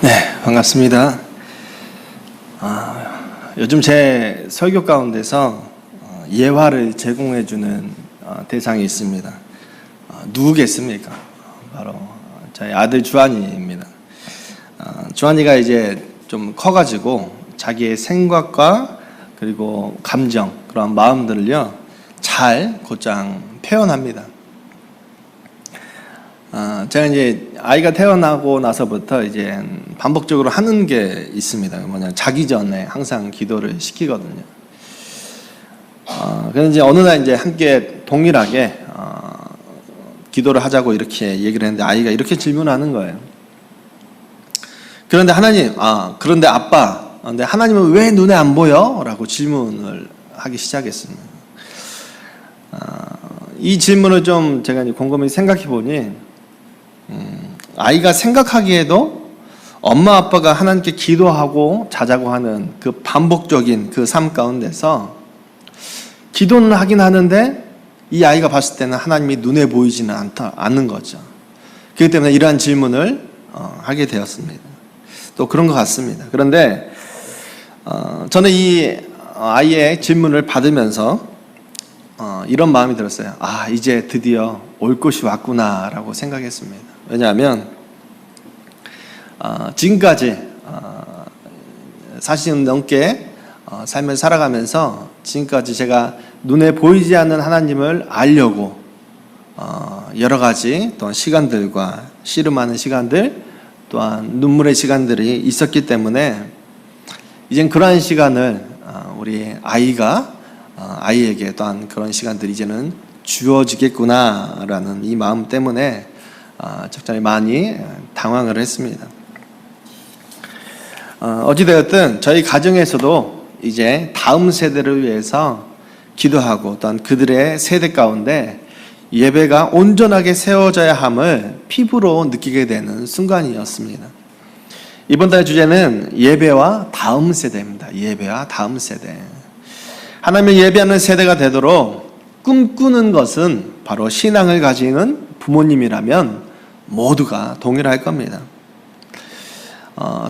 네, 반갑습니다. 요즘 제 설교 가운데서 예화를 제공해주는 대상이 있습니다. 누구겠습니까? 바로 저희 아들 주한이입니다. 주한이가 이제 좀 커가지고 자기의 생각과 그리고 감정, 그런 마음들을요, 잘 곧장 표현합니다. 제가 이제 아이가 태어나고 나서부터 이제 반복적으로 하는 게 있습니다. 자기 전에 항상 기도를 시키거든요. 그래서 이제 어느 날 이제 함께 동일하게 기도를 하자고 이렇게 얘기를 했는데 아이가 이렇게 질문하는 거예요. 그런데 그런데 아빠, 근데 하나님은 왜 눈에 안 보여? 라고 질문을 하기 시작했습니다. 이 질문을 좀 제가 이제 곰곰이 생각해 보니 아이가 생각하기에도 엄마 아빠가 하나님께 기도하고 자자고 하는 그 반복적인 그 삶 가운데서 기도는 하긴 하는데 이 아이가 봤을 때는 하나님이 눈에 보이지는 않는 거죠. 그렇기 때문에 이러한 질문을 하게 되었습니다. 또 그런 것 같습니다. 그런데 저는 이 아이의 질문을 받으면서 이런 마음이 들었어요. 이제 드디어 올 것이 왔구나라고 생각했습니다. 왜냐하면 지금까지 40년 넘게 삶을 살아가면서 지금까지 제가 눈에 보이지 않는 하나님을 알려고 여러 가지 또한 시간들과 씨름하는 시간들, 또한 눈물의 시간들이 있었기 때문에 이젠 그러한 시간을 우리 아이에게 또한 그런 시간들이 이제는 주어지겠구나라는 이 마음 때문에 적잖이 많이 당황을 했습니다. 어찌되었든 저희 가정에서도 이제 다음 세대를 위해서 기도하고 또한 그들의 세대 가운데 예배가 온전하게 세워져야 함을 피부로 느끼게 되는 순간이었습니다. 이번 달의 주제는 예배와 다음 세대입니다. 예배와 다음 세대. 하나님을 예배하는 세대가 되도록 꿈꾸는 것은 바로 신앙을 가지는 부모님이라면 모두가 동일할 겁니다.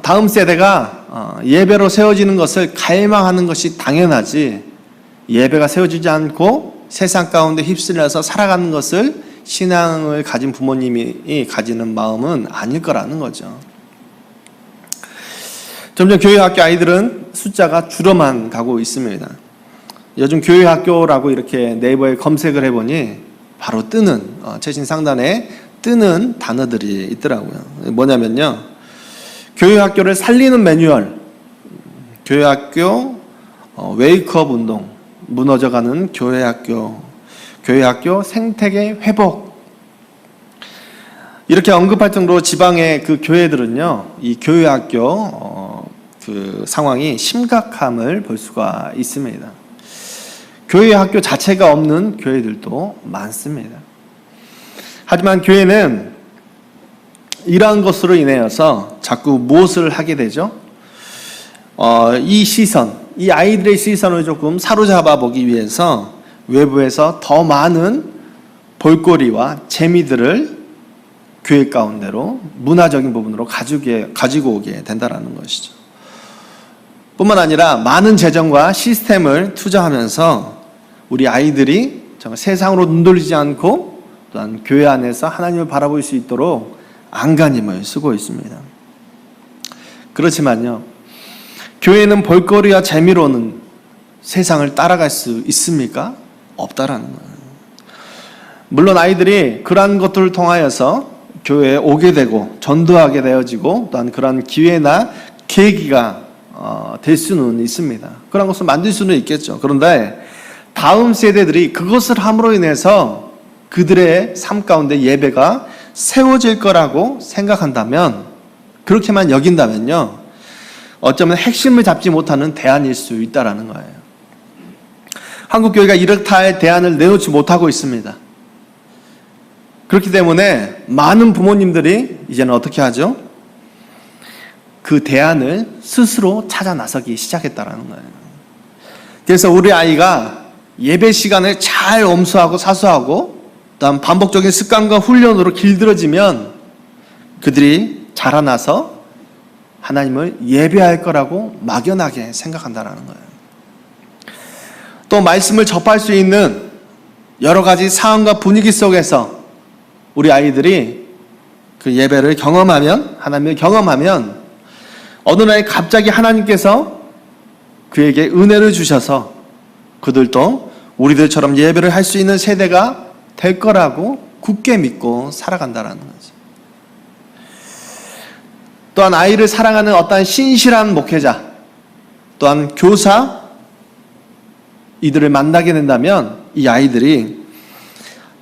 다음 세대가 예배로 세워지는 것을 갈망하는 것이 당연하지, 예배가 세워지지 않고 세상 가운데 휩쓸려서 살아가는 것을 신앙을 가진 부모님이 가지는 마음은 아닐 거라는 거죠. 점점 교회학교 아이들은 숫자가 줄어만 가고 있습니다. 요즘 교회학교라고 이렇게 네이버에 검색을 해보니 바로 뜨는, 최신 상단에 뜨는 단어들이 있더라고요. 뭐냐면요, 교회학교를 살리는 매뉴얼, 교회학교 웨이크업 운동, 무너져가는 교회학교 생태계 회복, 이렇게 언급할 정도로 지방의 그 교회들은요, 이 교회학교 그 상황이 심각함을 볼 수가 있습니다. 교회학교 자체가 없는 교회들도 많습니다. 하지만 교회는 이러한 것으로 인해서 자꾸 무엇을 하게 되죠? 이 아이들의 시선을 조금 사로잡아 보기 위해서 외부에서 더 많은 볼거리와 재미들을 교회 가운데로 문화적인 부분으로 가지고 오게 된다는 것이죠. 뿐만 아니라 많은 재정과 시스템을 투자하면서 우리 아이들이 정말 세상으로 눈 돌리지 않고 또한 교회 안에서 하나님을 바라볼 수 있도록 안간힘을 쓰고 있습니다. 그렇지만요, 교회는 볼거리와 재미로는 세상을 따라갈 수 있습니까? 없다라는 거예요. 물론 아이들이 그러한 것들을 통하여서 교회에 오게 되고 전도하게 되어지고 또한 그러한 기회나 계기가 될 수는 있습니다. 그런 것을 만들 수는 있겠죠. 그런데 다음 세대들이 그것을 함으로 인해서 그들의 삶 가운데 예배가 세워질 거라고 생각한다면, 그렇게만 여긴다면요, 어쩌면 핵심을 잡지 못하는 대안일 수 있다는 거예요. 한국교회가 이렇다 할 대안을 내놓지 못하고 있습니다. 그렇기 때문에 많은 부모님들이 이제는 어떻게 하죠? 그 대안을 스스로 찾아 나서기 시작했다는 거예요. 그래서 우리 아이가 예배 시간을 잘 엄수하고 사수하고 다음 반복적인 습관과 훈련으로 길들여지면 그들이 자라나서 하나님을 예배할 거라고 막연하게 생각한다라는 거예요. 또 말씀을 접할 수 있는 여러 가지 상황과 분위기 속에서 우리 아이들이 그 예배를 경험하면, 하나님을 경험하면 어느 날 갑자기 하나님께서 그에게 은혜를 주셔서 그들도 우리들처럼 예배를 할 수 있는 세대가 될 거라고 굳게 믿고 살아간다라는 거죠. 또한 아이를 사랑하는 어떠한 신실한 목회자, 또한 교사, 이들을 만나게 된다면 이 아이들이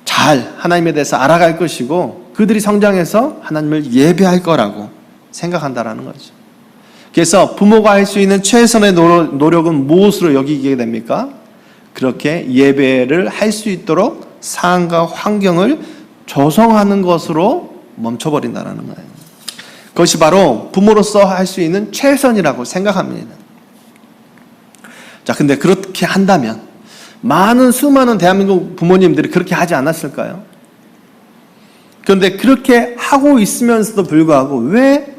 잘 하나님에 대해서 알아갈 것이고 그들이 성장해서 하나님을 예배할 거라고 생각한다라는 거죠. 그래서 부모가 할 수 있는 최선의 노력은 무엇으로 여기게 됩니까? 그렇게 예배를 할 수 있도록 상황과 환경을 조성하는 것으로 멈춰버린다는 거예요. 그것이 바로 부모로서 할 수 있는 최선이라고 생각합니다. 자, 근데 그렇게 한다면 수많은 대한민국 부모님들이 그렇게 하지 않았을까요? 그런데 그렇게 하고 있으면서도 불구하고 왜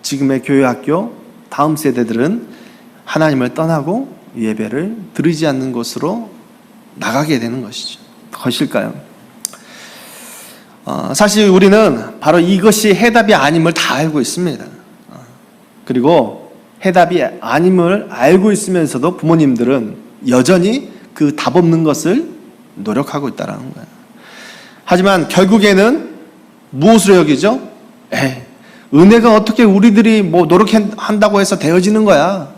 지금의 교회학교 다음 세대들은 하나님을 떠나고 예배를 드리지 않는 곳으로 나가게 되는 것일까요? 사실 우리는 바로 이것이 해답이 아님을 다 알고 있습니다. 그리고 해답이 아님을 알고 있으면서도 부모님들은 여전히 그 답 없는 것을 노력하고 있다는 거예요. 하지만 결국에는 무엇으로 여기죠? 은혜가 어떻게 우리들이 노력한다고 해서 되어지는 거야?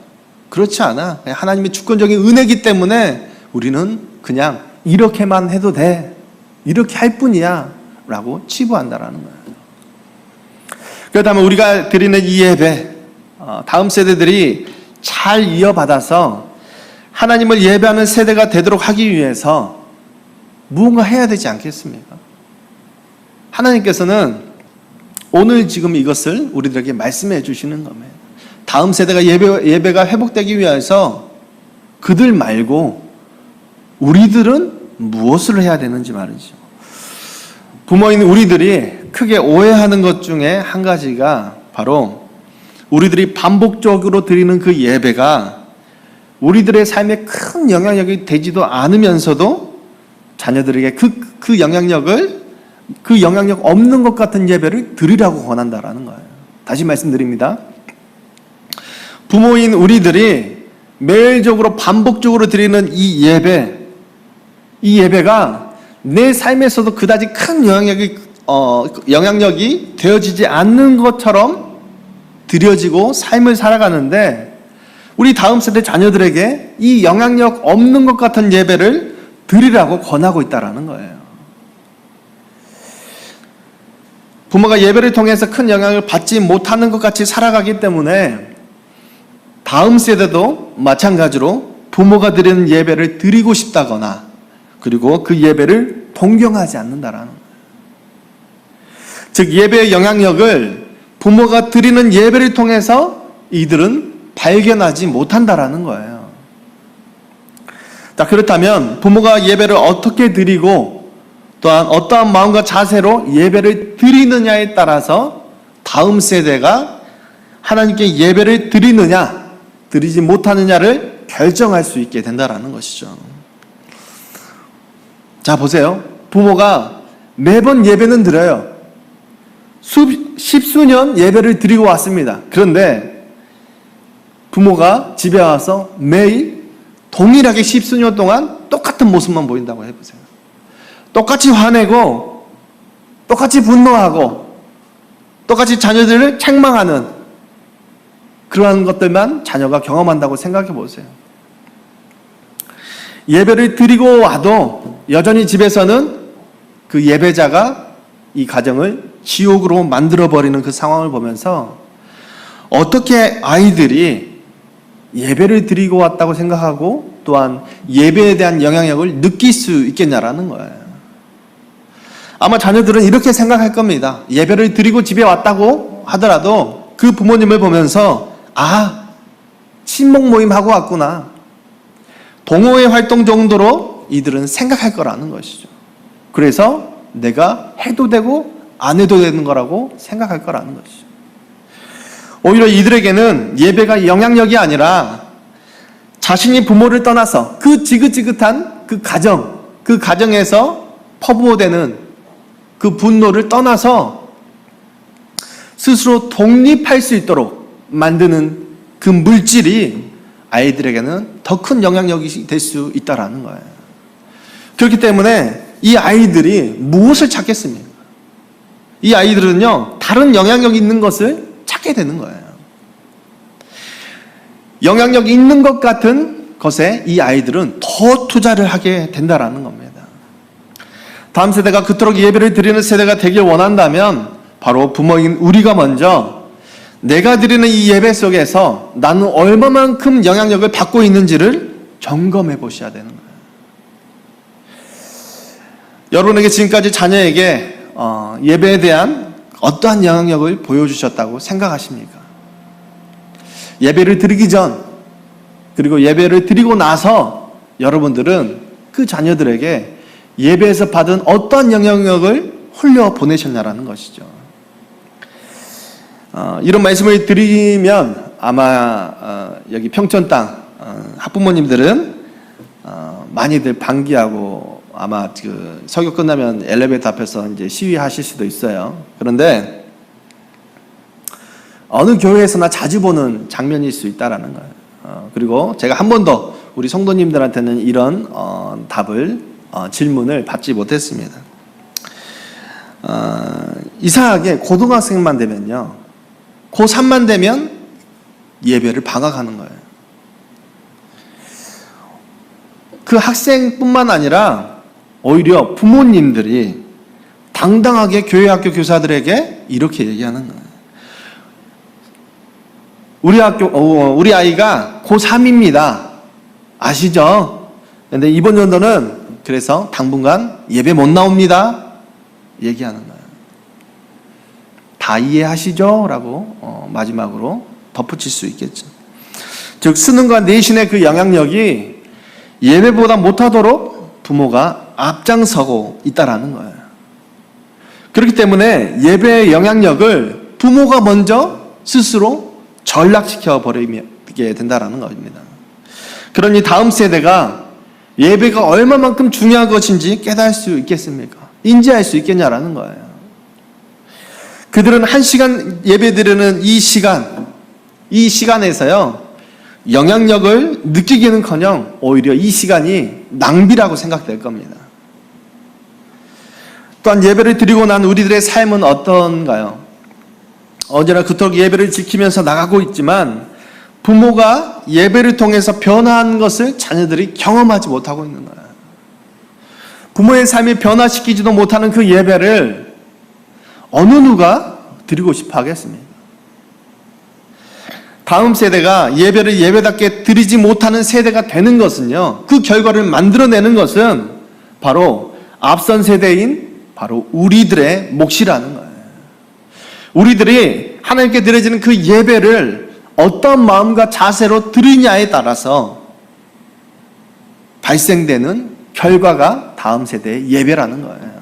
그렇지 않아. 하나님의 주권적인 은혜이기 때문에 우리는 그냥 이렇게만 해도 돼. 이렇게 할 뿐이야. 라고 치부한다라는 거예요. 그렇다면 우리가 드리는 이 예배, 다음 세대들이 잘 이어받아서 하나님을 예배하는 세대가 되도록 하기 위해서 무언가 해야 되지 않겠습니까? 하나님께서는 오늘 지금 이것을 우리들에게 말씀해 주시는 겁니다. 다음 세대가 예배가 회복되기 위해서 그들 말고 우리들은 무엇을 해야 되는지 말이죠. 부모인 우리들이 크게 오해하는 것 중에 한 가지가 바로 우리들이 반복적으로 드리는 그 예배가 우리들의 삶에 큰 영향력이 되지도 않으면서도 자녀들에게 그 영향력 없는 것 같은 예배를 드리라고 권한다라는 거예요. 다시 말씀드립니다. 부모인 우리들이 매일적으로 반복적으로 드리는 이 예배가 내 삶에서도 그다지 큰 영향력이 되어지지 않는 것처럼 드려지고 삶을 살아가는데 우리 다음 세대 자녀들에게 이 영향력 없는 것 같은 예배를 드리라고 권하고 있다는 거예요. 부모가 예배를 통해서 큰 영향을 받지 못하는 것 같이 살아가기 때문에 다음 세대도 마찬가지로 부모가 드리는 예배를 드리고 싶다거나 그리고 그 예배를 동경하지 않는다라는 거예요. 즉 예배의 영향력을 부모가 드리는 예배를 통해서 이들은 발견하지 못한다라는 거예요. 자, 그렇다면 부모가 예배를 어떻게 드리고 또한 어떠한 마음과 자세로 예배를 드리느냐에 따라서 다음 세대가 하나님께 예배를 드리느냐 드리지 못하느냐를 결정할 수 있게 된다라는 것이죠. 자, 보세요. 부모가 매번 예배는 드려요. 십수년 예배를 드리고 왔습니다. 그런데 부모가 집에 와서 매일 동일하게 십수년 동안 똑같은 모습만 보인다고 해보세요. 똑같이 화내고 똑같이 분노하고 똑같이 자녀들을 책망하는 그러한 것들만 자녀가 경험한다고 생각해 보세요. 예배를 드리고 와도 여전히 집에서는 그 예배자가 이 가정을 지옥으로 만들어버리는 그 상황을 보면서 어떻게 아이들이 예배를 드리고 왔다고 생각하고 또한 예배에 대한 영향력을 느낄 수 있겠냐라는 거예요. 아마 자녀들은 이렇게 생각할 겁니다. 예배를 드리고 집에 왔다고 하더라도 그 부모님을 보면서 친목 모임하고 왔구나. 동호회 활동 정도로 이들은 생각할 거라는 것이죠. 그래서 내가 해도 되고 안 해도 되는 거라고 생각할 거라는 것이죠. 오히려 이들에게는 예배가 영향력이 아니라 자신이 부모를 떠나서 그 지긋지긋한 그 가정에서 퍼부어대는 그 분노를 떠나서 스스로 독립할 수 있도록 만드는 그 물질이 아이들에게는 더 큰 영향력이 될 수 있다는 거예요. 그렇기 때문에 이 아이들이 무엇을 찾겠습니까? 이 아이들은요, 다른 영향력 있는 것을 찾게 되는 거예요. 영향력 있는 것 같은 것에 이 아이들은 더 투자를 하게 된다는 겁니다. 다음 세대가 그토록 예배를 드리는 세대가 되길 원한다면 바로 부모인 우리가 먼저 내가 드리는 이 예배 속에서 나는 얼마만큼 영향력을 받고 있는지를 점검해 보셔야 되는 거예요. 여러분에게 지금까지 자녀에게 예배에 대한 어떠한 영향력을 보여주셨다고 생각하십니까? 예배를 드리기 전 그리고 예배를 드리고 나서 여러분들은 그 자녀들에게 예배에서 받은 어떠한 영향력을 흘려보내셨냐라는 것이죠. 이런 말씀을 드리면 아마 여기 평촌 땅 학부모님들은 많이들 반기하고 아마 그 설교 끝나면 엘리베이터 앞에서 이제 시위하실 수도 있어요. 그런데 어느 교회에서나 자주 보는 장면일 수 있다라는 거예요. 그리고 제가 한 번도 우리 성도님들한테는 이런 질문을 받지 못했습니다. 이상하게 고등학생만 되면요, 고3만 되면 예배를 방학하는 거예요. 그 학생뿐만 아니라 오히려 부모님들이 당당하게 교회 학교 교사들에게 이렇게 얘기하는 거예요. 우리 아이가 고3입니다. 아시죠? 근데 이번 연도는 그래서 당분간 예배 못 나옵니다. 얘기하는 거예요. 다 이해하시죠? 라고 마지막으로 덧붙일 수 있겠죠. 즉 수능과 내신의 그 영향력이 예배보다 못하도록 부모가 앞장서고 있다라는 거예요. 그렇기 때문에 예배의 영향력을 부모가 먼저 스스로 전락시켜 버리게 된다라는 겁니다. 그러니 다음 세대가 예배가 얼마만큼 중요한 것인지 깨달을 수 있겠습니까? 인지할 수 있겠냐라는 거예요. 그들은 1시간 예배 드리는 이 시간에서요, 영향력을 느끼기는커녕 오히려 이 시간이 낭비라고 생각될 겁니다. 또한 예배를 드리고 난 우리들의 삶은 어떤가요? 언제나 그토록 예배를 지키면서 나가고 있지만 부모가 예배를 통해서 변화한 것을 자녀들이 경험하지 못하고 있는 거예요. 부모의 삶이 변화시키지도 못하는 그 예배를 어느 누가 드리고 싶어 하겠습니까? 다음 세대가 예배를 예배답게 드리지 못하는 세대가 되는 것은요, 그 결과를 만들어내는 것은 바로 앞선 세대인 바로 우리들의 몫이라는 거예요. 우리들이 하나님께 드려지는 그 예배를 어떤 마음과 자세로 드리냐에 따라서 발생되는 결과가 다음 세대의 예배라는 거예요.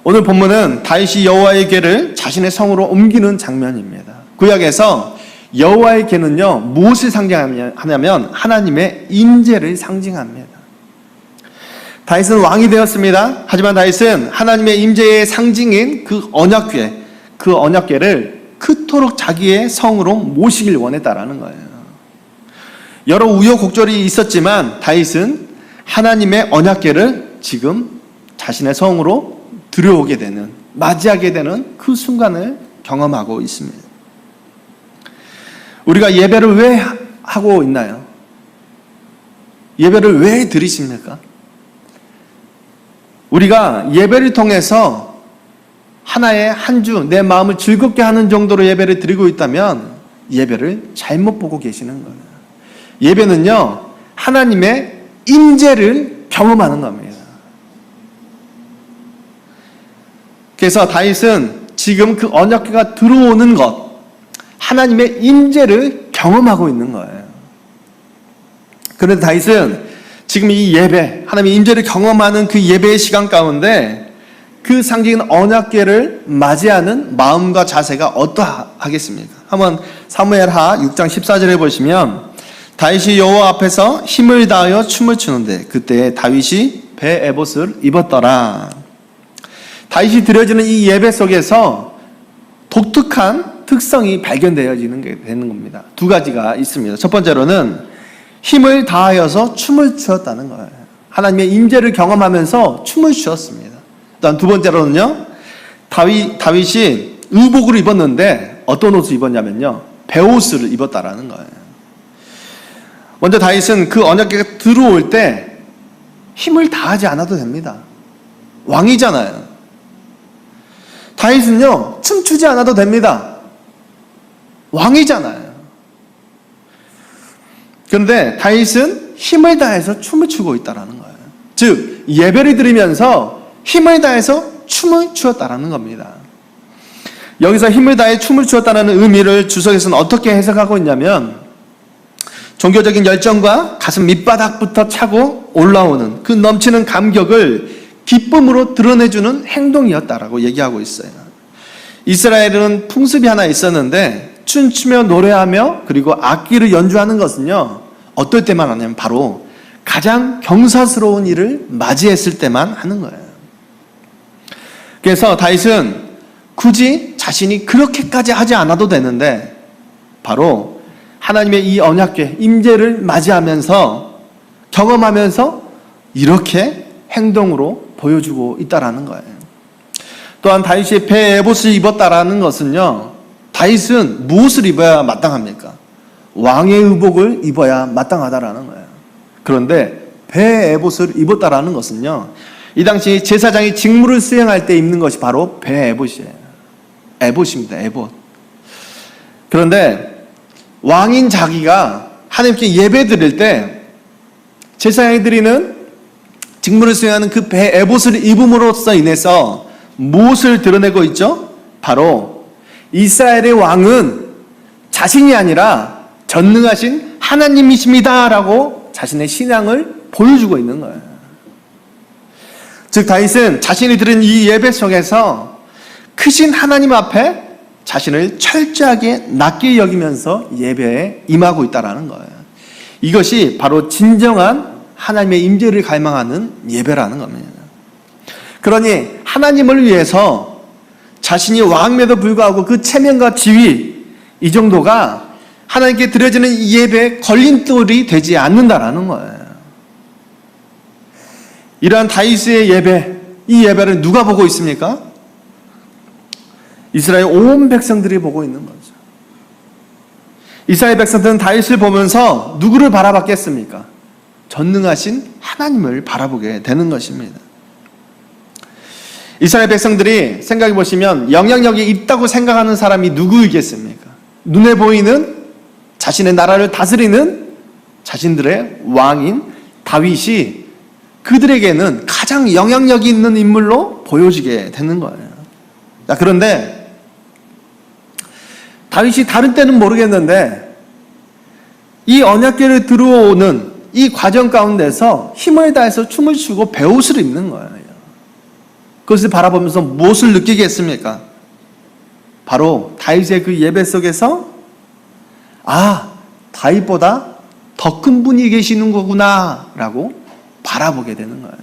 오늘 본문은 다윗이 여호와의 궤를 자신의 성으로 옮기는 장면입니다. 구약에서 여호와의 궤는요, 무엇을 상징하냐면 하나님의 임재를 상징합니다. 다윗은 왕이 되었습니다. 하지만 다윗은 하나님의 임재의 상징인 그 언약궤를 그토록 자기의 성으로 모시길 원했다라는 거예요. 여러 우여곡절이 있었지만 다윗은 하나님의 언약궤를 지금 자신의 성으로 들여오게 되는, 맞이하게 되는 그 순간을 경험하고 있습니다. 우리가 예배를 왜 하고 있나요? 예배를 왜 드리십니까? 우리가 예배를 통해서 하나의 한 주 내 마음을 즐겁게 하는 정도로 예배를 드리고 있다면 예배를 잘못 보고 계시는 거예요. 예배는요, 하나님의 임재를 경험하는 겁니다. 그래서 다윗은 지금 그 언약궤가 들어오는 것, 하나님의 임재를 경험하고 있는 거예요. 그런데 다윗은 지금 이 예배, 하나님의 임재를 경험하는 그 예배의 시간 가운데 그 상징인 언약궤를 맞이하는 마음과 자세가 어떠하겠습니까? 한번 사무엘하 6장 14절에 보시면 다윗이 여호와 앞에서 힘을 다하여 춤을 추는데 그때 다윗이 배 에봇을 입었더라. 다윗이 드려지는 이 예배 속에서 독특한 특성이 발견되어지는 게 되는 겁니다. 두 가지가 있습니다. 첫 번째로는 힘을 다하여서 춤을 추었다는 거예요. 하나님의 임재를 경험하면서 춤을 추었습니다. 또한 두 번째로는요, 다윗이 의복을 입었는데 어떤 옷을 입었냐면요, 베옷을 입었다라는 거예요. 먼저 다윗은 그 언약궤가 들어올 때 힘을 다하지 않아도 됩니다. 왕이잖아요. 다윗은요, 춤추지 않아도 됩니다. 왕이잖아요. 그런데 다윗은 힘을 다해서 춤을 추고 있다는 거예요. 즉 예배를 드리면서 힘을 다해서 춤을 추었다는 겁니다. 여기서 힘을 다해 춤을 추었다는 의미를 주석에서는 어떻게 해석하고 있냐면, 종교적인 열정과 가슴 밑바닥부터 차고 올라오는 그 넘치는 감격을 기쁨으로 드러내주는 행동이었다라고 얘기하고 있어요. 이스라엘은 풍습이 하나 있었는데 춤추며 노래하며 그리고 악기를 연주하는 것은요, 어떨 때만 하냐면 바로 가장 경사스러운 일을 맞이했을 때만 하는 거예요. 그래서 다윗은 굳이 자신이 그렇게까지 하지 않아도 되는데 바로 하나님의 이 언약궤 임재를 맞이하면서 경험하면서 이렇게 행동으로 보여주고 있다라는 거예요. 또한 다윗이 배 에봇을 입었다라는 것은요, 다윗은 무엇을 입어야 마땅합니까? 왕의 의복을 입어야 마땅하다라는 거예요. 그런데 배 에봇을 입었다라는 것은요, 이 당시 제사장이 직무를 수행할 때 입는 것이 바로 배 에봇이에요. 에봇입니다. 에봇. 그런데 왕인 자기가 하나님께 예배 드릴 때 제사장이 드리는 직무를 수행하는 그 배 에봇을 입음으로써 인해서 무엇을 드러내고 있죠? 바로 이스라엘의 왕은 자신이 아니라 전능하신 하나님이십니다 라고 자신의 신앙을 보여주고 있는 거예요. 즉 다윗은 자신이 드린 이 예배 속에서 크신 하나님 앞에 자신을 철저하게 낮게 여기면서 예배에 임하고 있다는 거예요. 이것이 바로 진정한 하나님의 임재를 갈망하는 예배라는 겁니다. 그러니 하나님을 위해서 자신이 왕임에도 불구하고 그 체면과 지위, 이 정도가 하나님께 드려지는 이 예배에 걸림돌이 되지 않는다라는 거예요. 이러한 다윗의 예배, 이 예배를 누가 보고 있습니까? 이스라엘 온 백성들이 보고 있는 거죠. 이스라엘 백성들은 다윗을 보면서 누구를 바라봤겠습니까? 전능하신 하나님을 바라보게 되는 것입니다. 이스라엘 백성들이 생각해 보시면 영향력이 있다고 생각하는 사람이 누구이겠습니까? 눈에 보이는 자신의 나라를 다스리는 자신들의 왕인 다윗이 그들에게는 가장 영향력이 있는 인물로 보여지게 되는 거예요. 자, 그런데 다윗이 다른 때는 모르겠는데 이 언약궤를 들어오는 이 과정 가운데서 힘을 다해서 춤을 추고 베옷을 입는 거예요. 그것을 바라보면서 무엇을 느끼겠습니까? 바로 다윗의 그 예배 속에서 다윗보다 더 큰 분이 계시는 거구나 라고 바라보게 되는 거예요.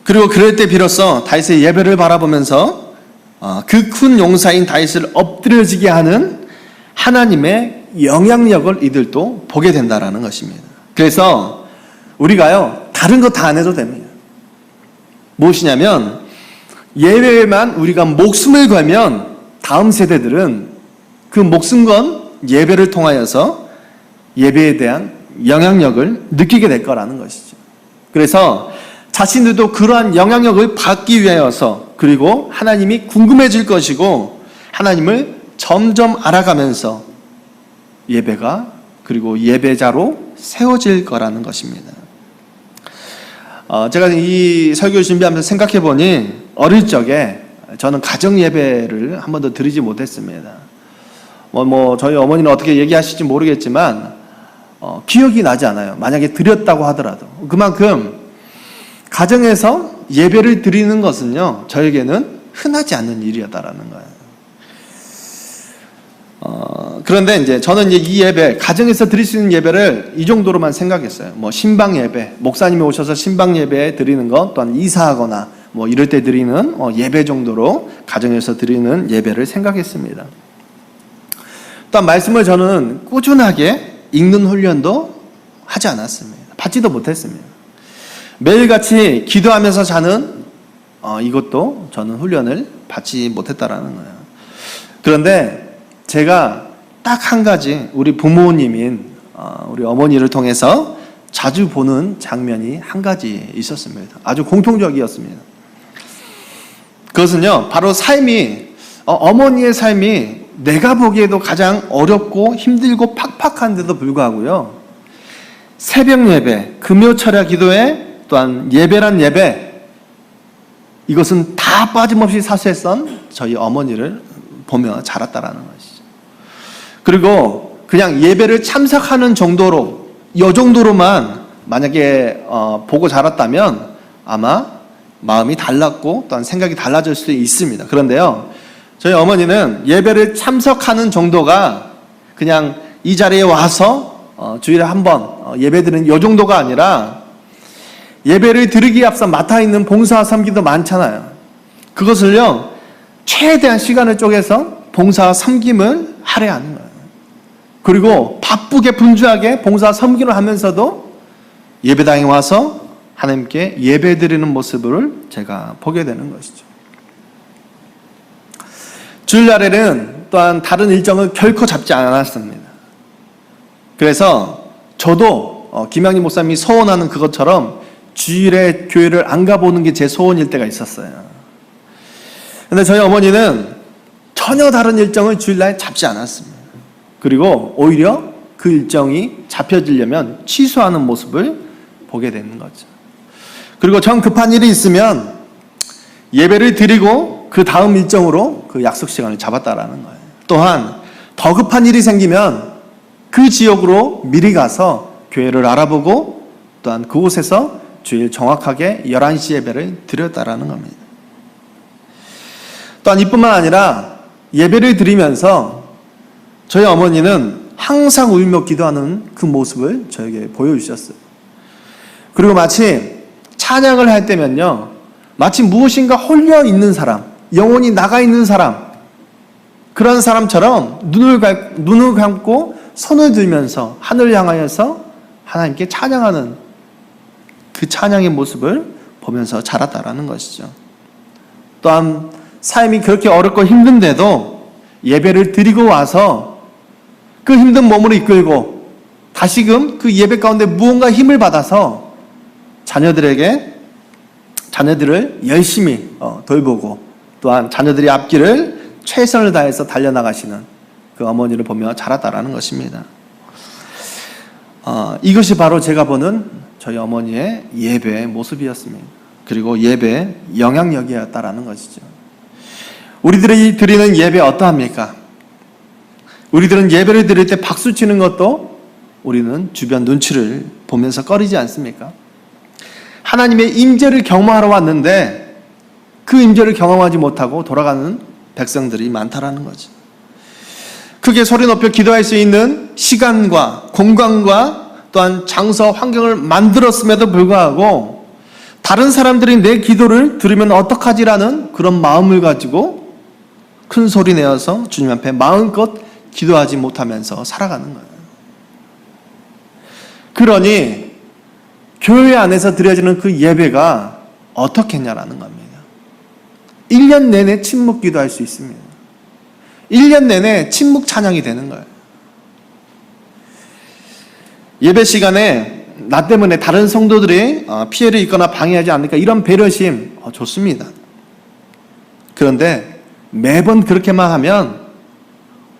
그리고 그럴 때 비로소 다윗의 예배를 바라보면서 그 큰 용사인 다윗을 엎드려지게 하는 하나님의 영향력을 이들도 보게 된다라는 것입니다. 그래서 우리가요, 다른 거 다 안 해도 됩니다. 무엇이냐면 예배에만 우리가 목숨을 걸면 다음 세대들은 그 목숨 건 예배를 통하여서 예배에 대한 영향력을 느끼게 될 거라는 것이죠. 그래서 자신들도 그러한 영향력을 받기 위하여서, 그리고 하나님이 궁금해질 것이고 하나님을 점점 알아가면서 예배가, 그리고 예배자로 세워질 거라는 것입니다. 제가 이 설교를 준비하면서 생각해 보니 어릴 적에 저는 가정 예배를 한 번도 드리지 못했습니다. 저희 어머니는 어떻게 얘기하실지 모르겠지만 기억이 나지 않아요. 만약에 드렸다고 하더라도. 그만큼 가정에서 예배를 드리는 것은요, 저에게는 흔하지 않는 일이었다라는 거예요. 그런데 이제 저는 이 예배, 가정에서 드릴 수 있는 예배를 이 정도로만 생각했어요. 뭐 신방 예배, 목사님이 오셔서 신방 예배 드리는 것, 또한 이사하거나 뭐 이럴 때 드리는 예배 정도로 가정에서 드리는 예배를 생각했습니다. 또한 말씀을 저는 꾸준하게 읽는 훈련도 하지 않았습니다. 받지도 못했습니다. 매일같이 기도하면서 자는 이것도 저는 훈련을 받지 못했다라는 거예요. 그런데 제가 딱 한 가지 우리 부모님인 우리 어머니를 통해서 자주 보는 장면이 한 가지 있었습니다. 아주 공통적이었습니다. 그것은요, 바로 어머니의 삶이 내가 보기에도 가장 어렵고 힘들고 팍팍한데도 불구하고요, 새벽 예배, 금요 철야 기도회, 또한 예배란 예배, 이것은 다 빠짐없이 사수했던 저희 어머니를 보며 자랐다라는 것이죠. 그리고 그냥 예배를 참석하는 정도로, 이 정도로만 만약에 보고 자랐다면 아마 마음이 달랐고 또한 생각이 달라질 수도 있습니다. 그런데요, 저희 어머니는 예배를 참석하는 정도가 그냥 이 자리에 와서 주일에 한 번 예배드리는 이 정도가 아니라, 예배를 드리기에 앞서 맡아 있는 봉사와 섬기도 많잖아요. 그것을요, 최대한 시간을 쪼개서 봉사와 섬김을 하려 하는 거예요. 그리고 바쁘게 분주하게 봉사와 섬김을 하면서도 예배당에 와서 하나님께 예배드리는 모습을 제가 보게 되는 것이죠. 주일날에는 또한 다른 일정을 결코 잡지 않았습니다. 그래서 저도 김양림 목사님이 소원하는 그것처럼 주일에 교회를 안 가보는 게 제 소원일 때가 있었어요. 그런데 저희 어머니는 전혀 다른 일정을 주일날 잡지 않았습니다. 그리고 오히려 그 일정이 잡혀지려면 취소하는 모습을 보게 되는 거죠. 그리고 정 급한 일이 있으면 예배를 드리고 그 다음 일정으로 그 약속 시간을 잡았다라는 거예요. 또한 더 급한 일이 생기면 그 지역으로 미리 가서 교회를 알아보고 또한 그곳에서 주일 정확하게 11시 예배를 드렸다라는 겁니다. 또한 이뿐만 아니라 예배를 드리면서 저희 어머니는 항상 울며 기도하는 그 모습을 저에게 보여주셨어요. 그리고 마치 찬양을 할 때면요, 마치 무엇인가 홀려 있는 사람, 영혼이 나가 있는 사람, 그런 사람처럼 눈을 감고 손을 들면서 하늘을 향하여서 하나님께 찬양하는 그 찬양의 모습을 보면서 자랐다라는 것이죠. 또한 삶이 그렇게 어렵고 힘든데도 예배를 드리고 와서 그 힘든 몸을 이끌고 다시금 그 예배 가운데 무언가 힘을 받아서 자녀들을 열심히 돌보고 또한 자녀들이 앞길을 최선을 다해서 달려나가시는 그 어머니를 보며 자랐다라는 것입니다. 이것이 바로 제가 보는 저희 어머니의 예배의 모습이었습니다. 그리고 예배의 영향력이었다라는 것이죠. 우리들이 드리는 예배 어떠합니까? 우리들은 예배를 드릴 때 박수 치는 것도 우리는 주변 눈치를 보면서 꺼리지 않습니까? 하나님의 임재를 경험하러 왔는데 그 임재를 경험하지 못하고 돌아가는 백성들이 많다라는 거죠. 크게 소리 높여 기도할 수 있는 시간과 공간과 또한 장소, 환경을 만들었음에도 불구하고 다른 사람들이 내 기도를 들으면 어떡하지라는 그런 마음을 가지고 큰 소리 내어서 주님 앞에 마음껏 기도하지 못하면서 살아가는 거예요. 그러니 교회 안에서 드려지는 그 예배가 어떻겠냐라는 겁니다. 1년 내내 침묵 기도할 수 있습니다. 1년 내내 침묵 찬양이 되는 거예요. 예배 시간에 나 때문에 다른 성도들이 피해를 입거나 방해하지 않을까, 이런 배려심 좋습니다. 그런데 매번 그렇게만 하면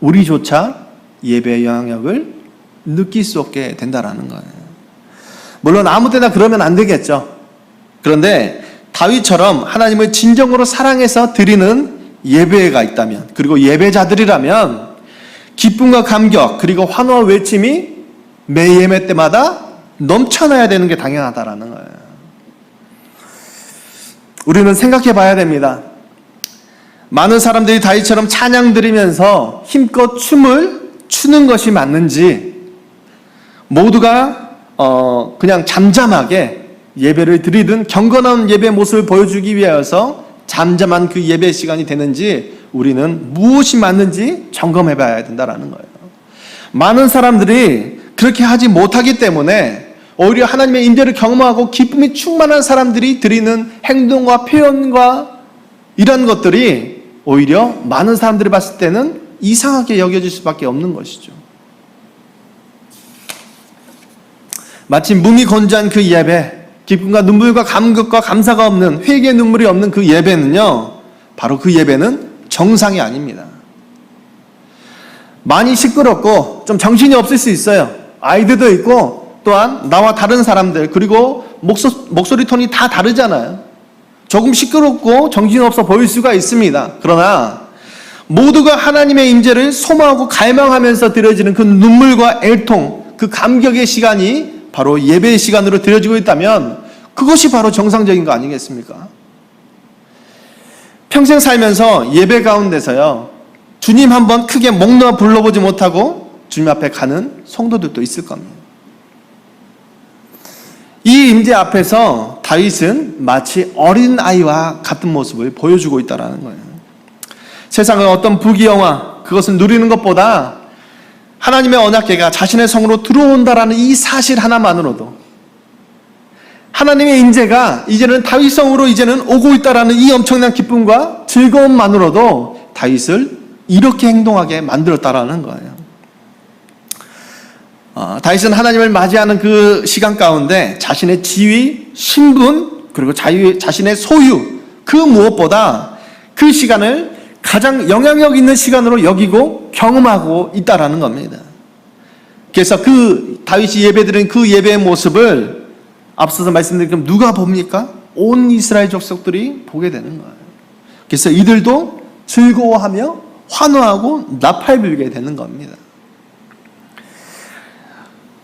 우리조차 예배의 영향력을 느낄 수 없게 된다라는 거예요. 물론 아무 때나 그러면 안 되겠죠. 그런데 다윗처럼 하나님을 진정으로 사랑해서 드리는 예배가 있다면, 그리고 예배자들이라면 기쁨과 감격 그리고 환호와 외침이 매 예배 때마다 넘쳐나야 되는 게 당연하다라는 거예요. 우리는 생각해 봐야 됩니다. 많은 사람들이 다윗처럼 찬양 드리면서 힘껏 춤을 추는 것이 맞는지, 모두가 그냥 잠잠하게 예배를 드리든 경건한 예배 모습을 보여주기 위하여서 잠잠한 그 예배 시간이 되는지, 우리는 무엇이 맞는지 점검해 봐야 된다는 거예요. 많은 사람들이 그렇게 하지 못하기 때문에 오히려 하나님의 임재를 경험하고 기쁨이 충만한 사람들이 드리는 행동과 표현과 이런 것들이 오히려 많은 사람들이 봤을 때는 이상하게 여겨질 수밖에 없는 것이죠. 마치 무미건조한 그 예배, 기쁨과 눈물과 감격과 감사가 없는, 회개의 눈물이 없는 그 예배는요, 바로 그 예배는 정상이 아닙니다. 많이 시끄럽고 좀 정신이 없을 수 있어요. 아이들도 있고 또한 나와 다른 사람들, 그리고 목소리 톤이 다 다르잖아요. 조금 시끄럽고 정신없어 보일 수가 있습니다. 그러나 모두가 하나님의 임재를 소망하고 갈망하면서 드려지는 그 눈물과 애통, 그 감격의 시간이 바로 예배의 시간으로 드려지고 있다면 그것이 바로 정상적인 거 아니겠습니까? 평생 살면서 예배 가운데서요, 주님 한번 크게 목 놓아 불러보지 못하고 주님 앞에 가는 성도들도 있을 겁니다. 이 임재 앞에서 다윗은 마치 어린아이와 같은 모습을 보여주고 있다는 거예요. 세상의 어떤 부귀영화, 그것을 누리는 것보다 하나님의 언약궤가 자신의 성으로 들어온다라는 이 사실 하나만으로도, 하나님의 임재가 이제는 다윗 성으로 이제는 오고 있다라는 이 엄청난 기쁨과 즐거움만으로도 다윗을 이렇게 행동하게 만들었다라는 거예요. 다윗은 하나님을 맞이하는 그 시간 가운데 자신의 지위, 신분, 그리고 자신의 소유, 그 무엇보다 그 시간을 가장 영향력 있는 시간으로 여기고 경험하고 있다라는 겁니다. 그래서 그 다윗이 예배드린 그 예배의 모습을 앞서서 말씀드린 것처럼 누가 봅니까? 온 이스라엘 족속들이 보게 되는 거예요. 그래서 이들도 즐거워하며 환호하고 나팔 불게 되는 겁니다.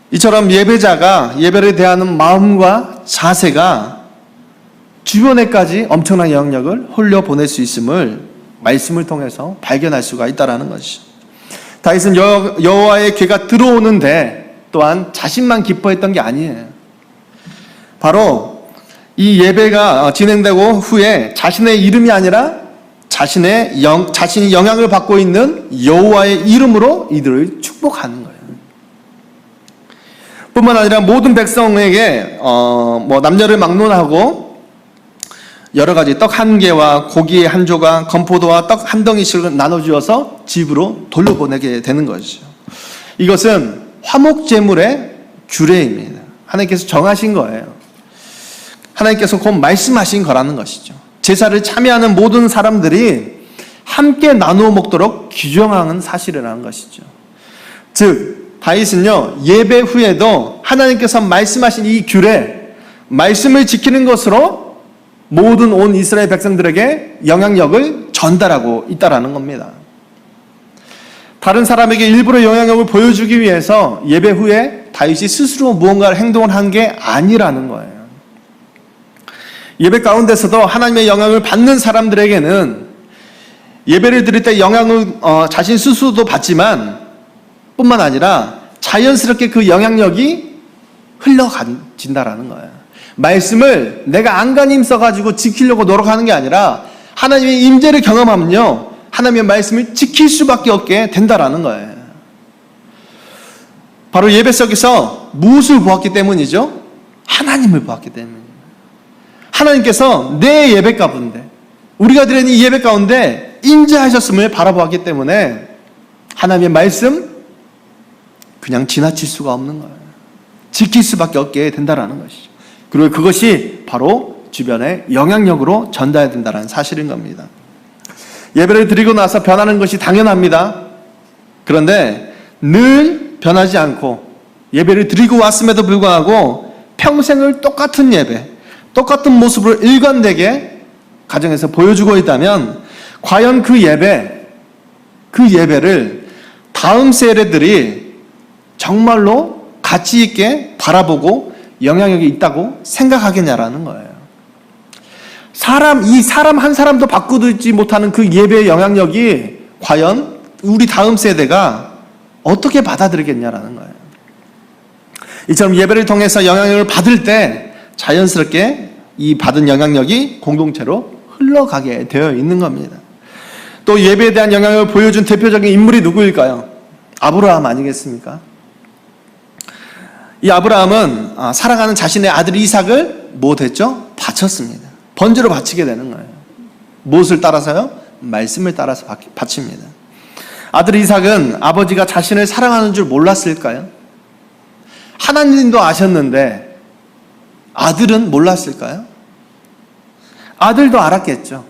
이처럼 예배자가 예배를 대하는 마음과 자세가 주변에까지 엄청난 영향력을 흘려보낼 수 있음을 말씀을 통해서 발견할 수가 있다는 것이죠. 다윗은 여호와의 궤가 들어오는데 또한 자신만 기뻐했던 게 아니에요. 바로 이 예배가 진행되고 후에 자신의 이름이 아니라 자신이 영향을 받고 있는 여호와의 이름으로 이들을 축복하는 거예요. 뿐만 아니라 모든 백성에게 남녀를 막론하고 여러 가지 떡 한 개와 고기 한 조각, 건포도와 떡 한 덩이씩을 나눠주어서 집으로 돌려보내게 되는 것이죠. 이것은 화목제물의 규례입니다. 하나님께서 정하신 거예요. 하나님께서 곧 말씀하신 거라는 것이죠. 제사를 참여하는 모든 사람들이 함께 나누어 먹도록 규정하는 사실이라는 것이죠. 즉 다윗은요, 예배 후에도 하나님께서 말씀하신 이 규례, 말씀을 지키는 것으로 모든 온 이스라엘 백성들에게 영향력을 전달하고 있다는 겁니다. 다른 사람에게 일부러 영향력을 보여주기 위해서 예배 후에 다윗이 스스로 무언가를 행동을 한 게 아니라는 거예요. 예배 가운데서도 하나님의 영향을 받는 사람들에게는 예배를 드릴 때 영향을 자신 스스로도 받지만 뿐만 아니라 자연스럽게 그 영향력이 흘러간다라는 거예요. 말씀을 내가 안간힘 써가지고 지키려고 노력하는 게 아니라 하나님의 임재를 경험하면요, 하나님의 말씀을 지킬 수밖에 없게 된다라는 거예요. 바로 예배 속에서 무엇을 보았기 때문이죠? 하나님을 보았기 때문입니다. 하나님께서 내 예배 가운데, 우리가 드리는 이 예배 가운데 임재하셨음을 바라보았기 때문에 하나님의 말씀 그냥 지나칠 수가 없는 거예요. 지킬 수밖에 없게 된다라는 것이죠. 그리고 그것이 바로 주변에 영향력으로 전달된다는 사실인 겁니다. 예배를 드리고 나서 변하는 것이 당연합니다. 그런데 늘 변하지 않고 예배를 드리고 왔음에도 불구하고 평생을 똑같은 예배, 똑같은 모습으로 일관되게 가정에서 보여주고 있다면 과연 그 예배를 다음 세대들이 정말로 가치 있게 바라보고 영향력이 있다고 생각하겠냐라는 거예요. 이 사람 한 사람도 바꾸지 못하는 그 예배의 영향력이 과연 우리 다음 세대가 어떻게 받아들이겠냐라는 거예요. 이처럼 예배를 통해서 영향력을 받을 때 자연스럽게 이 받은 영향력이 공동체로 흘러가게 되어 있는 겁니다. 또 예배에 대한 영향력을 보여준 대표적인 인물이 누구일까요? 아브라함 아니겠습니까? 이 아브라함은 사랑하는 자신의 아들 이삭을 못했죠? 바쳤습니다. 번제로 바치게 되는 거예요. 무엇을 따라서요? 말씀을 따라서 바칩니다. 아들 이삭은 아버지가 자신을 사랑하는 줄 몰랐을까요? 하나님도 아셨는데 아들은 몰랐을까요? 아들도 알았겠죠.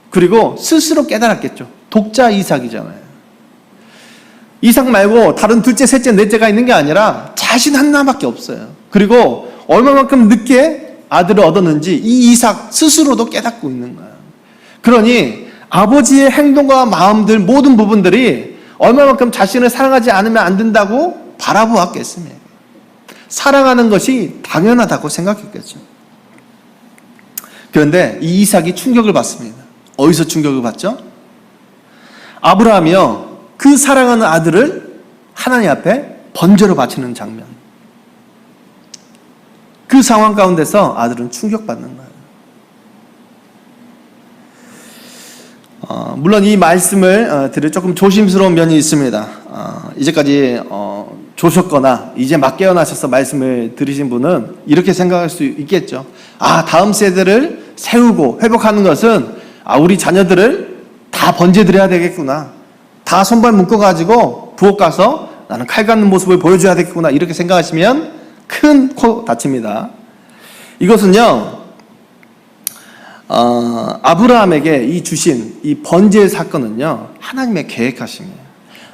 그리고 스스로 깨달았겠죠. 독자 이삭이잖아요. 이삭 말고 다른 둘째, 셋째, 넷째가 있는 게 아니라 자신 하나밖에 없어요. 그리고 얼마만큼 늦게 아들을 얻었는지 이 이삭 스스로도 깨닫고 있는 거예요. 그러니 아버지의 행동과 마음들 모든 부분들이 얼마만큼 자신을 사랑하지 않으면 안 된다고 바라보았겠습니까? 사랑하는 것이 당연하다고 생각했겠죠. 그런데 이 이삭이 충격을 받습니다. 어디서 충격을 받죠? 아브라함이요, 그 사랑하는 아들을 하나님 앞에 번제로 바치는 장면. 그 상황 가운데서 아들은 충격받는 거예요. 물론 이 말씀을 들을 조금 조심스러운 면이 있습니다. 이제까지 조셨거나 이제 막 깨어나셔서 말씀을 들으신 분은 이렇게 생각할 수 있겠죠. 다음 세대를 세우고 회복하는 것은 우리 자녀들을 다 번제 드려야 되겠구나. 다 손발 묶어가지고 부엌 가서 나는 칼 갖는 모습을 보여줘야 되겠구나. 이렇게 생각하시면 큰 코 다칩니다. 이것은요, 아브라함에게 이 주신 이 번제 사건은요, 하나님의 계획하심이에요.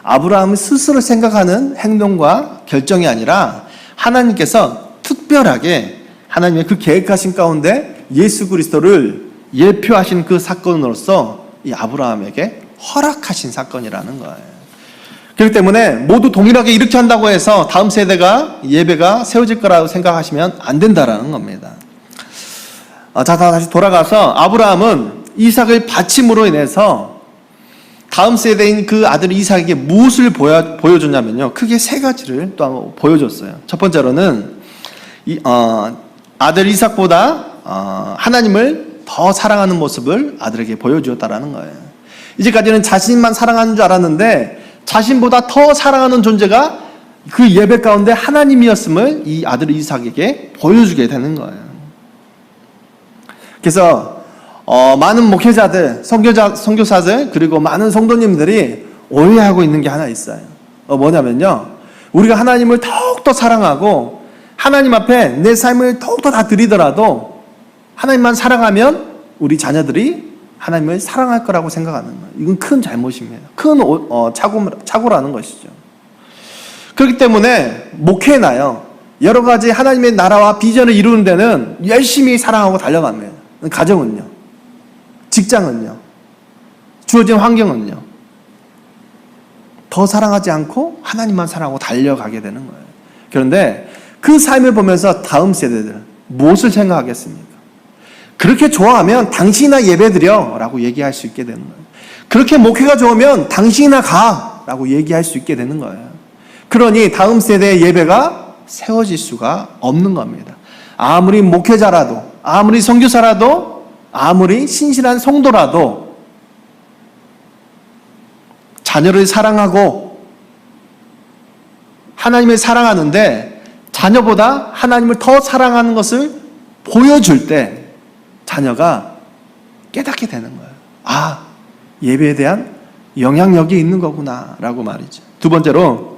아브라함은 스스로 생각하는 행동과 결정이 아니라 하나님께서 특별하게 하나님의 그 계획하신 가운데 예수 그리스도를 예표하신 그 사건으로서 이 아브라함에게 허락하신 사건이라는 거예요. 그렇기 때문에 모두 동일하게 이렇게 한다고 해서 다음 세대가 예배가 세워질 거라고 생각하시면 안 된다라는 겁니다. 자, 다시 돌아가서 아브라함은 이삭을 바침으로 인해서 다음 세대인 그 아들 이삭에게 무엇을 보여줬냐면요, 크게 세 가지를 또 보여줬어요. 첫 번째로는 아들 이삭보다 하나님을 더 사랑하는 모습을 아들에게 보여주었다라는 거예요. 이제까지는 자신만 사랑하는 줄 알았는데 자신보다 더 사랑하는 존재가 그 예배 가운데 하나님이었음을 이 아들 이삭에게 보여주게 되는 거예요. 그래서 많은 목회자들, 선교사들, 그리고 많은 성도님들이 오해하고 있는 게 하나 있어요. 뭐냐면요, 우리가 하나님을 더욱더 사랑하고 하나님 앞에 내 삶을 더욱더 다 드리더라도 하나님만 사랑하면 우리 자녀들이 하나님을 사랑할 거라고 생각하는 거예요. 이건 큰 잘못입니다. 큰 착오라는 것이죠. 그렇기 때문에 목회나요, 여러 가지 하나님의 나라와 비전을 이루는 데는 열심히 사랑하고 달려갑니다. 가정은요, 직장은요, 주어진 환경은요, 더 사랑하지 않고 하나님만 사랑하고 달려가게 되는 거예요. 그런데 그 삶을 보면서 다음 세대들 무엇을 생각하겠습니까? 그렇게 좋아하면 당신이나 예배드려 라고 얘기할 수 있게 되는 거예요. 그렇게 목회가 좋으면 당신이나 가 라고 얘기할 수 있게 되는 거예요. 그러니 다음 세대의 예배가 세워질 수가 없는 겁니다. 아무리 목회자라도, 아무리 선교사라도, 아무리 신실한 성도라도 자녀를 사랑하고 하나님을 사랑하는데 자녀보다 하나님을 더 사랑하는 것을 보여줄 때 자녀가 깨닫게 되는 거예요. 예배에 대한 영향력이 있는 거구나 라고 말이죠. 두 번째로,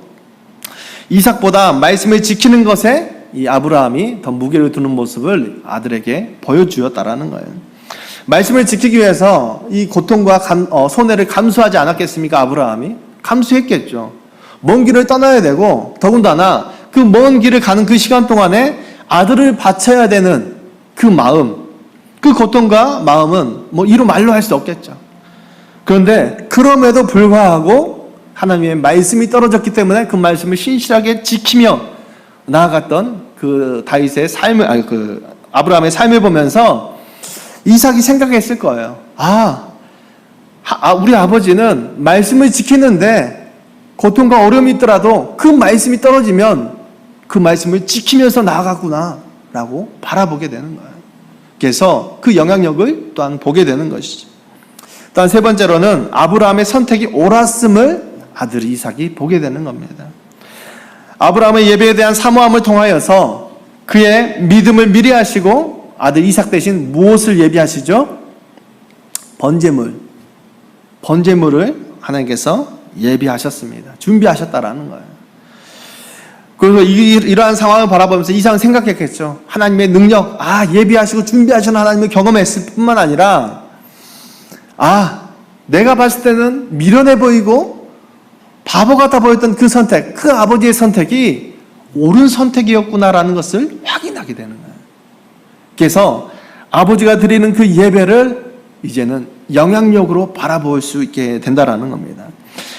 이삭보다 말씀을 지키는 것에 이 아브라함이 더 무게를 두는 모습을 아들에게 보여주었다라는 거예요. 말씀을 지키기 위해서 이 고통과 손해를 감수하지 않았겠습니까? 아브라함이 감수했겠죠. 먼 길을 떠나야 되고, 더군다나 그 먼 길을 가는 그 시간 동안에 아들을 바쳐야 되는 그 마음, 그 고통과 마음은 이루 말로 할 수 없겠죠. 그런데 그럼에도 불구하고 하나님의 말씀이 떨어졌기 때문에 그 말씀을 신실하게 지키며 나아갔던 그 다윗의 삶을, 아브라함의 삶을 보면서 이삭이 생각했을 거예요. 우리 아버지는 말씀을 지키는데 고통과 어려움이 있더라도 그 말씀이 떨어지면 그 말씀을 지키면서 나아가구나 라고 바라보게 되는 거예요. 그래서 그 영향력을 또한 보게 되는 것이죠. 또한 세 번째로는 아브라함의 선택이 옳았음을 아들 이삭이 보게 되는 겁니다. 아브라함의 예배에 대한 사모함을 통하여서 그의 믿음을 미리 하시고 아들 이삭 대신 무엇을 예비하시죠? 번제물을 하나님께서 예비하셨습니다. 준비하셨다라는 거예요. 그래서 이러한 상황을 바라보면서 이삭은 생각했겠죠. 하나님의 능력, 예비하시고 준비하신 하나님을 경험했을 뿐만 아니라 내가 봤을 때는 미련해 보이고 바보 같아 보였던 그 선택, 그 아버지의 선택이 옳은 선택이었구나라는 것을 확인하게 되는 거예요. 그래서 아버지가 드리는 그 예배를 이제는 영향력으로 바라볼 수 있게 된다라는 겁니다.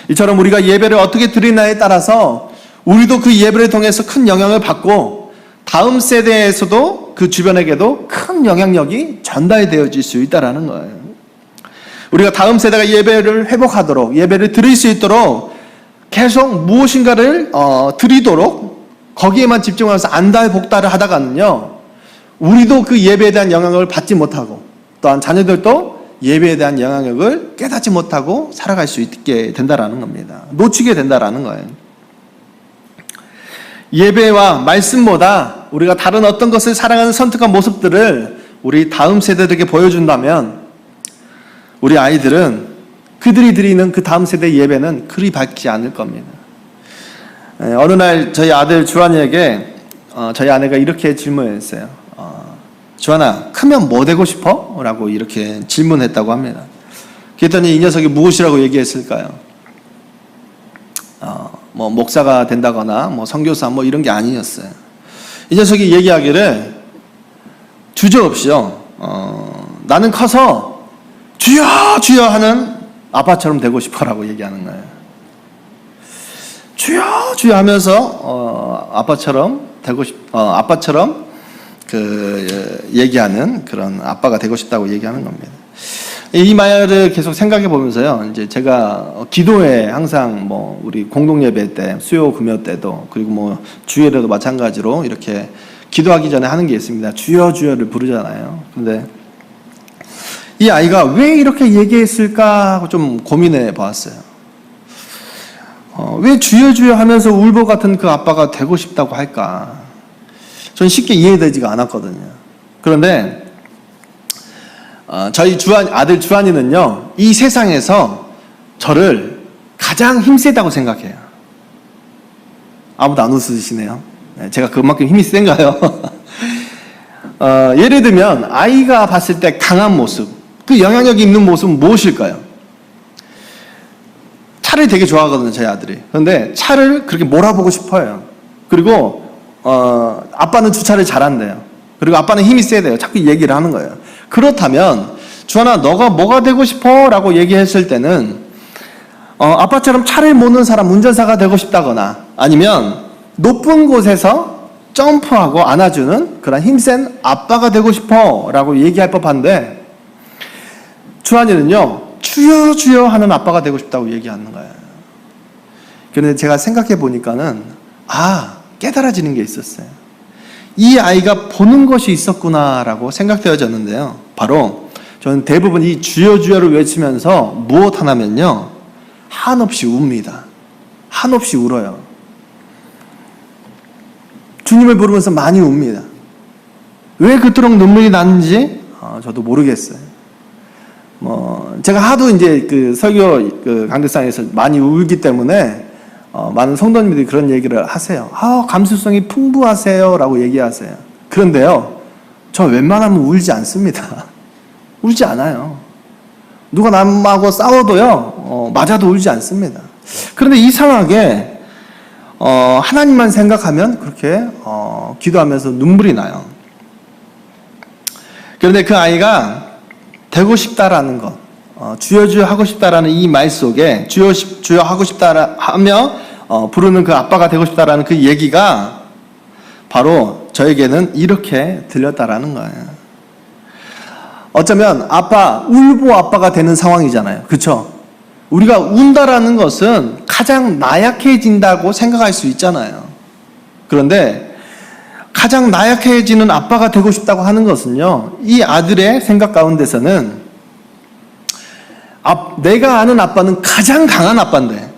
이처럼 우리가 예배를 어떻게 드리나에 따라서 우리도 그 예배를 통해서 큰 영향을 받고 다음 세대에서도 그 주변에게도 큰 영향력이 전달되어질 수 있다라는 거예요. 우리가 다음 세대가 예배를 회복하도록, 예배를 드릴 수 있도록 계속 무엇인가를 드리도록 거기에만 집중하면서 안달복달을 하다가는요, 우리도 그 예배에 대한 영향을 받지 못하고 또한 자녀들도 예배에 대한 영향력을 깨닫지 못하고 살아갈 수 있게 된다라는 겁니다. 놓치게 된다라는 거예요. 예배와 말씀보다 우리가 다른 어떤 것을 사랑하는 선택한 모습들을 우리 다음 세대들에게 보여준다면 우리 아이들은 그들이 드리는 그 다음 세대의 예배는 그리 밝지 않을 겁니다. 어느 날 저희 아들 주한이에게 저희 아내가 이렇게 질문했어요. 주한아, 크면 뭐 되고 싶어? 라고 이렇게 질문했다고 합니다. 그랬더니 이 녀석이 무엇이라고 얘기했을까요? 목사가 된다거나 선교사 이런 게 아니었어요. 이 녀석이 얘기하기를 주저없이요, 나는 커서 주여 주여 하는 아빠처럼 되고 싶어라고 얘기하는 거예요. 주여 주여 하면서 아빠처럼 얘기하는 그런 아빠가 되고 싶다고 얘기하는 겁니다. 이 말을 계속 생각해 보면서요, 이제 제가 기도회 항상 우리 공동예배 때, 수요 금요 때도, 그리고 주일에도 마찬가지로 이렇게 기도하기 전에 하는 게 있습니다. 주여 주여를 부르잖아요. 근데 이 아이가 왜 이렇게 얘기했을까 하고 좀 고민해 보았어요. 왜 주여 주여 하면서 울보 같은 그 아빠가 되고 싶다고 할까? 전 쉽게 이해되지가 않았거든요. 그런데 저희 아들 주한이는요, 이 세상에서 저를 가장 힘세다고 생각해요. 아무도 안 웃으시네요. 제가 그만큼 힘이 센가요? 예를 들면 아이가 봤을 때 강한 모습, 그 영향력이 있는 모습은 무엇일까요? 차를 되게 좋아하거든요, 저희 아들이. 그런데 차를 그렇게 몰아보고 싶어요. 그리고 아빠는 주차를 잘한대요. 그리고 아빠는 힘이 세대요. 자꾸 얘기를 하는 거예요. 그렇다면 주한아, 너가 뭐가 되고 싶어? 라고 얘기했을 때는 아빠처럼 차를 모는 사람, 운전사가 되고 싶다거나 아니면 높은 곳에서 점프하고 안아주는 그런 힘센 아빠가 되고 싶어 라고 얘기할 법한데, 주한이는요, 주여 주여 하는 아빠가 되고 싶다고 얘기하는 거예요. 그런데 제가 생각해 보니까는 깨달아지는 게 있었어요. 이 아이가 보는 것이 있었구나라고 생각되어졌는데요. 바로 저는 대부분 이 주여 주여를 외치면서 무엇 하냐면요, 한없이 웁니다. 한없이 울어요. 주님을 부르면서 많이 웁니다. 왜 그토록 눈물이 나는지 저도 모르겠어요. 제가 하도 이제 그 설교 강대상에서 많이 울기 때문에 많은 성도님들이 그런 얘기를 하세요. 감수성이 풍부하세요 라고 얘기하세요. 그런데요, 저 웬만하면 울지 않습니다. 울지 않아요. 누가 남하고 싸워도요, 맞아도 울지 않습니다. 그런데 이상하게 하나님만 생각하면 그렇게 기도하면서 눈물이 나요. 그런데 그 아이가 되고 싶다라는 것, 주여 주여 하고 싶다라는 이 말 속에 주여 주여 하고 싶다 하며 부르는 그 아빠가 되고 싶다라는 그 얘기가 바로 저에게는 이렇게 들렸다라는 거예요. 어쩌면 아빠, 울보 아빠가 되는 상황이잖아요. 그렇죠? 우리가 운다라는 것은 가장 나약해진다고 생각할 수 있잖아요. 그런데 가장 나약해지는 아빠가 되고 싶다고 하는 것은요, 이 아들의 생각 가운데서는 내가 아는 아빠는 가장 강한 아빠인데,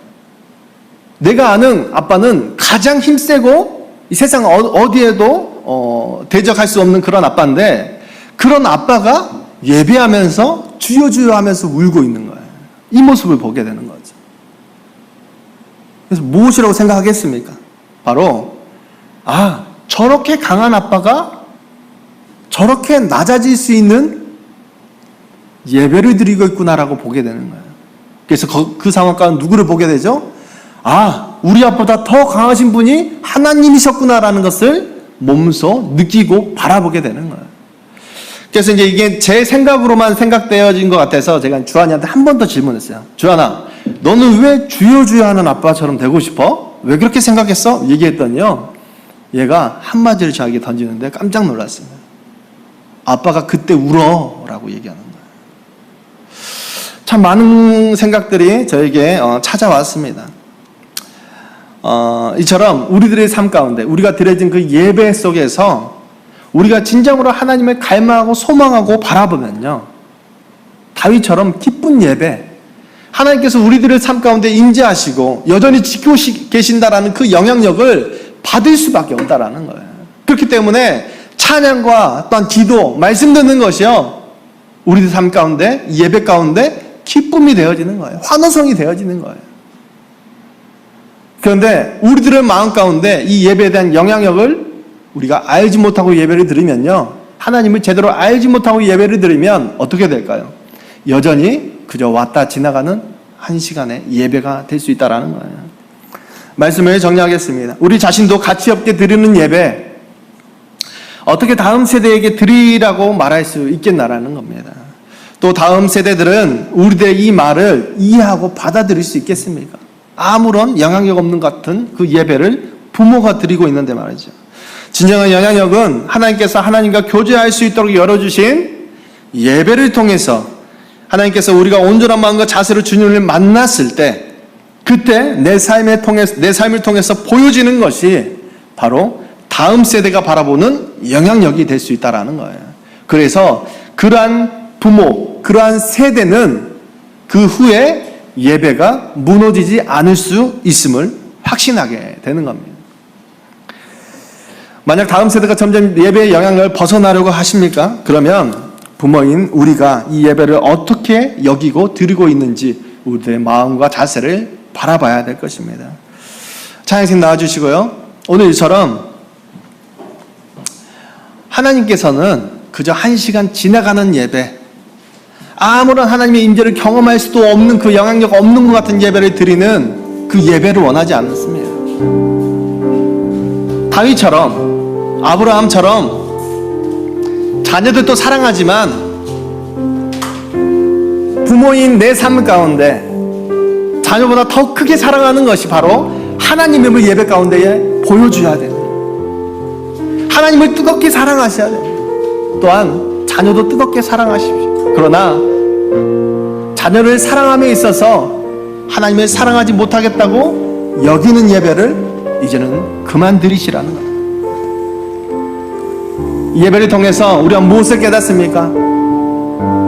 내가 아는 아빠는 가장 힘세고 이 세상 어디에도 대적할 수 없는 그런 아빠인데, 그런 아빠가 예배하면서 주여 주여 하면서 울고 있는 거예요. 이 모습을 보게 되는 거죠. 그래서 무엇이라고 생각하겠습니까? 바로 저렇게 강한 아빠가 저렇게 낮아질 수 있는 예배를 드리고 있구나라고 보게 되는 거예요. 그래서 그 상황 가운데 누구를 보게 되죠? 우리 아빠보다 더 강하신 분이 하나님이셨구나라는 것을 몸소 느끼고 바라보게 되는 거예요. 그래서 이제 이게 제 생각으로만 생각되어진 것 같아서 제가 주한이한테 한 번 더 질문했어요. 주한아, 너는 왜 주여 주여 하는 아빠처럼 되고 싶어? 왜 그렇게 생각했어? 얘기했더니요, 얘가 한마디를 저에게 던지는데 깜짝 놀랐습니다. 아빠가 그때 울어 라고 얘기하는 거예요. 참 많은 생각들이 저에게 찾아왔습니다. 이처럼 우리들의 삶 가운데 우리가 드려진 그 예배 속에서 우리가 진정으로 하나님을 갈망하고 소망하고 바라보면요, 다윗처럼 기쁜 예배, 하나님께서 우리들의 삶 가운데 임재하시고 여전히 지키고 계신다라는 그 영향력을 받을 수밖에 없다라는 거예요. 그렇기 때문에 찬양과 또한 기도, 말씀 듣는 것이요, 우리들 삶 가운데, 예배 가운데 기쁨이 되어지는 거예요. 환호성이 되어지는 거예요. 그런데 우리들의 마음 가운데 이 예배에 대한 영향력을 우리가 알지 못하고 예배를 드리면요, 하나님을 제대로 알지 못하고 예배를 드리면 어떻게 될까요? 여전히 그저 왔다 지나가는 한 시간의 예배가 될 수 있다는 거예요. 말씀을 정리하겠습니다. 우리 자신도 가치 없게 드리는 예배, 어떻게 다음 세대에게 드리라고 말할 수 있겠나라는 겁니다. 또 다음 세대들은 우리들의 이 말을 이해하고 받아들일 수 있겠습니까? 아무런 영향력 없는 것 같은 그 예배를 부모가 드리고 있는데 말이죠. 진정한 영향력은 하나님께서 하나님과 교제할 수 있도록 열어주신 예배를 통해서, 하나님께서 우리가 온전한 마음과 자세로 주님을 만났을 때 그때 내 삶을 통해서 보여지는 것이 바로 다음 세대가 바라보는 영향력이 될 수 있다는 거예요. 그래서 그러한 부모, 그러한 세대는 그 후에 예배가 무너지지 않을 수 있음을 확신하게 되는 겁니다. 만약 다음 세대가 점점 예배의 영향을 벗어나려고 하십니까? 그러면 부모인 우리가 이 예배를 어떻게 여기고 드리고 있는지 우리의 마음과 자세를 바라봐야 될 것입니다. 찬양팀 나와주시고요. 오늘 이처럼 하나님께서는 그저 한 시간 지나가는 예배, 아무런 하나님의 임재를 경험할 수도 없는 그 영향력 없는 것 같은 예배를 드리는 그 예배를 원하지 않습니다. 다윗처럼, 아브라함처럼 자녀들도 사랑하지만 부모인 내 삶 가운데 자녀보다 더 크게 사랑하는 것이 바로 하나님의 예배 가운데에 보여줘야 됩니다. 하나님을 뜨겁게 사랑하셔야 됩니다. 또한 자녀도 뜨겁게 사랑하십시오. 그러나 자녀를 사랑함에 있어서 하나님을 사랑하지 못하겠다고 여기는 예배를 이제는 그만 드리시라는 겁니다. 이 예배를 통해서 우리가 무엇을 깨닫습니까?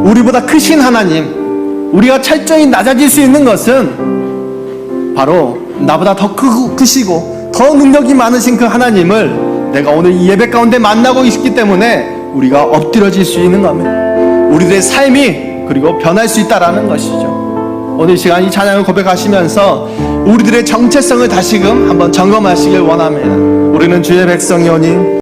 우리보다 크신 하나님, 우리가 철저히 낮아질 수 있는 것은 바로 나보다 더 크시고 더 능력이 많으신 그 하나님을 내가 오늘 이 예배 가운데 만나고 있기 때문에 우리가 엎드려질 수 있는 겁니다. 우리들의 삶이 그리고 변할 수 있다는 것이죠. 오늘 시간 이 찬양을 고백하시면서 우리들의 정체성을 다시금 한번 점검하시길 원합니다. 우리는 주의 백성이오니